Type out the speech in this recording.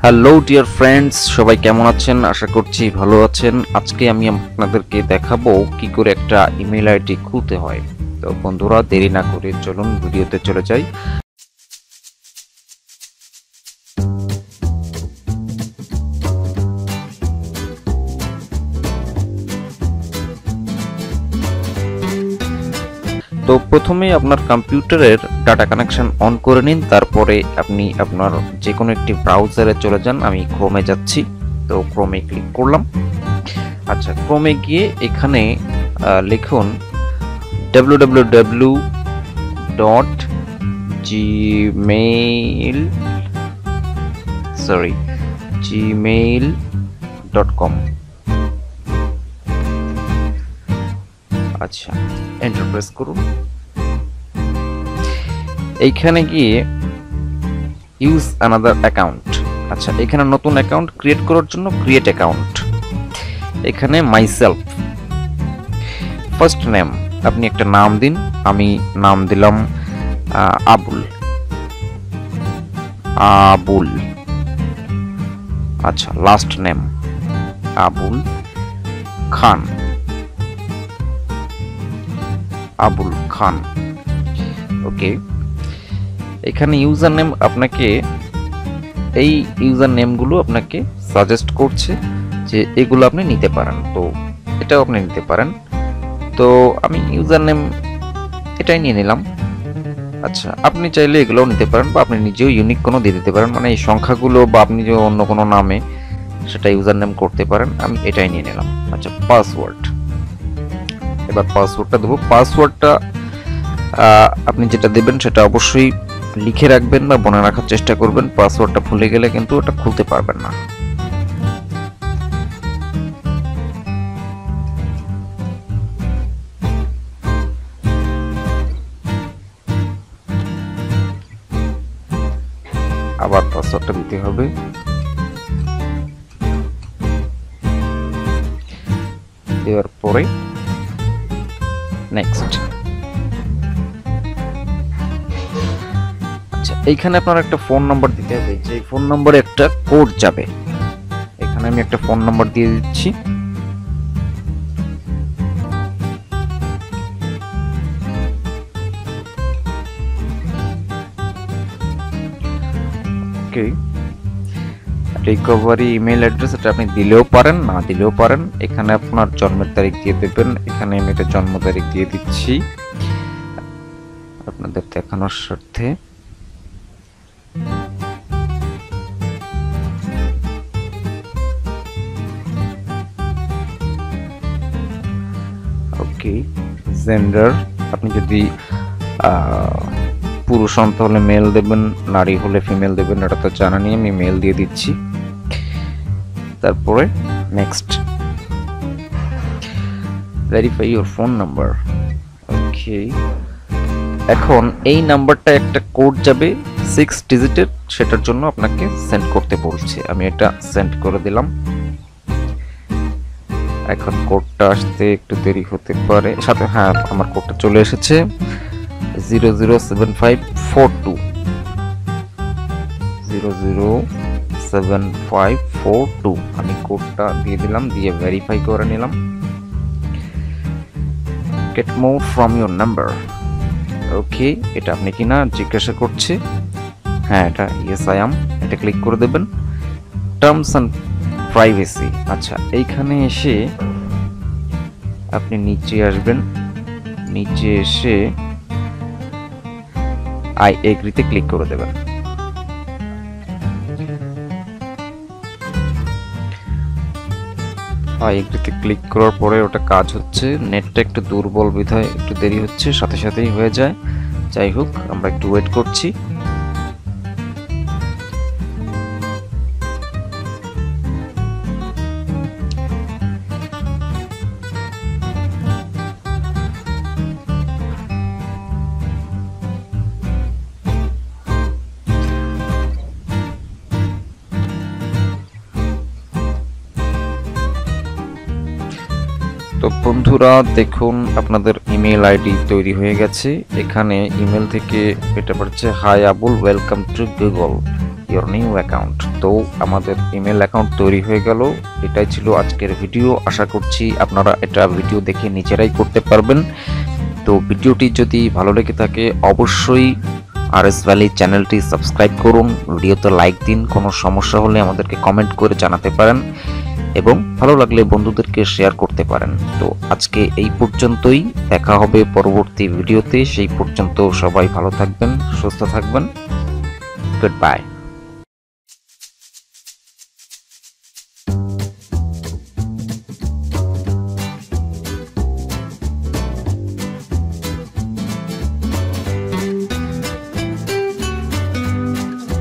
Hello dear friends, সবাই কেমন আছেন? আশা করছি ভালো আছেন। আজকে আমি আপনাদেরকে দেখাবো কি করে একটা ইমেল আইডি খুলতে হয়। তো বন্ধুরা, দেরি না করে চলুন ভিডিওতে চলে যাই। তো প্রথমেই আপনার কম্পিউটারের ডাটা কানেকশন অন করে নিন। তারপরে আপনি আপনার যে কোনো একটি ব্রাউজারে চলে যান। আমি ক্রোমে যাচ্ছি, তো ক্রোমে ক্লিক করলাম। আচ্ছা, ক্রোমে গিয়ে এখানে লিখুন gmail.com। আচ্ছা, এন্টার প্রেস করুন। এইখানে গিয়ে ইউজ অ্যানাদার অ্যাকাউন্ট। আচ্ছা, এখানে নতুন অ্যাকাউন্ট ক্রিয়েট করার জন্য ক্রিয়েট অ্যাকাউন্ট। এখানে মাইসেলফ, ফার্স্ট নেম আপনি একটা নাম দিন। আমি নাম দিলাম আবুল। আচ্ছা, লাস্ট নেম আবুল খান। ওকে, এখানে ইউজার নেম আপনাকে, এই ইউজার নেমগুলো আপনাকে সাজেস্ট করছে যে এগুলো আপনি নিতে পারেন। তো এটাও আপনি নিতে পারেন। তো আমি ইউজার নেম এটাই নিয়ে নিলাম। আচ্ছা, আপনি চাইলে এগুলোও নিতে পারেন, বা আপনি নিজেও ইউনিক কোনো দিয়ে দিতে পারেন, মানে এই সংখ্যাগুলো, বা আপনি যে অন্য কোনো নামে সেটা ইউজার নেম করতে পারেন। আমি এটাই নিয়ে নিলাম। আচ্ছা, পাসওয়ার্ড, এবার পাসওয়ার্ডটা দেবো। পাসওয়ার্ডটা আপনি যেটা দেবেন সেটা অবশ্যই লিখে রাখবেন বা মনে রাখার চেষ্টা করবেন। পাসওয়ার্ডটা ভুলে গেলে কিন্তু ওটা খুলতে পারবেন না। আবার পাসওয়ার্ডটা দিতে হবে। দেওয়ার পরে নেক্সট। আচ্ছা, এইখানে আপনার একটা ফোন নাম্বার দিতে হবে, যে ফোন নম্বরে একটা কোড যাবে। এখানে আমি একটা ফোন নাম্বার দিয়ে দিচ্ছি। ওকে, রিকভারি ইমেল অ্যাড্রেস, এটা আপনি দিলেও পারেন, না দিলেও পারেন। এখানে আপনার জন্মের তারিখ দিয়ে দেবেন। এখানে আমি এটা জন্ম তারিখ দিয়ে দিচ্ছি আপনাদের দেখানোর স্বার্থে। ওকে, জেন্ডার, আপনি যদি পুরুষ হন তাহলে মেল দেবেন, নারী হলে ফিমেল দেবেন, এটা তো জানা নেই, আমি মেল দিয়ে দিচ্ছি। তারপরে next. Verify your phone number. Okay, এখন এই নাম্বারটা একটা কোড যাবে 6 ডিজিটের, সেটার জন্য আপনাকে সেন্ড করতে বলছে। আমি এটা সেন্ড করে দিলাম। এখন কোডটা আসতে একটু দেরি হতে পারে, সাথে হ্যাঁ আমার কোডটা চলে এসেছে 007542। 007542 আমি কোডটা দিয়ে দিলাম, দিয়ে ভেরিফাই করে নিলাম। Get more from your number. Okay, এটা আপনি কিনা জিজ্ঞাসা করছে। হ্যাঁ, এটা ইয়েস আই অ্যাম, এটা ক্লিক করে দেবেন। Terms and privacy. আচ্ছা, এইখানে এসে আপনি নিচে আসবেন। নিচে এসে আই এগ্রিতে ক্লিক করে দেবেন। আই এগ্রিতে ক্লিক করার পরে ওটা কাজ হচ্ছে। নেটটা একটু দুর্বল বিধায় একটু দেরি হচ্ছে, সাথে সাথেই হয়ে যায়। যাই হোক, আমরা একটু ওয়েট করছি। তো বন্ধুরা, দেখুন আপনাদের ইমেল আইডি তৈরি হয়ে গেছে। এখানে ইমেল থেকে এটা পড়ছে, hi Abul, welcome to Google. Your new account. তো আমাদের ইমেল অ্যাকাউন্ট তৈরি হয়ে গেল। এটাই ছিল আজকের ভিডিও। আশা করছি আপনারা এটা ভিডিও দেখে নিজেরাই করতে পারবেন। তো ভিডিওটি যদি ভালো লেগে থাকে অবশ্যই RS Valley চ্যানেলটি সাবস্ক্রাইব করুন, ভিডিওতে লাইক দিন, কোনো সমস্যা হলে আমাদেরকে কমেন্ট করে জানাতে পারেন এবং ভালো লাগলে বন্ধুদেরকে শেয়ার করতে পারেন। তো আজকে এই পর্যন্তই, দেখা হবে পরবর্তী ভিডিওতে। সেই পর্যন্ত সবাই ভালো থাকবেন, সুস্থ থাকবেন। Good bye.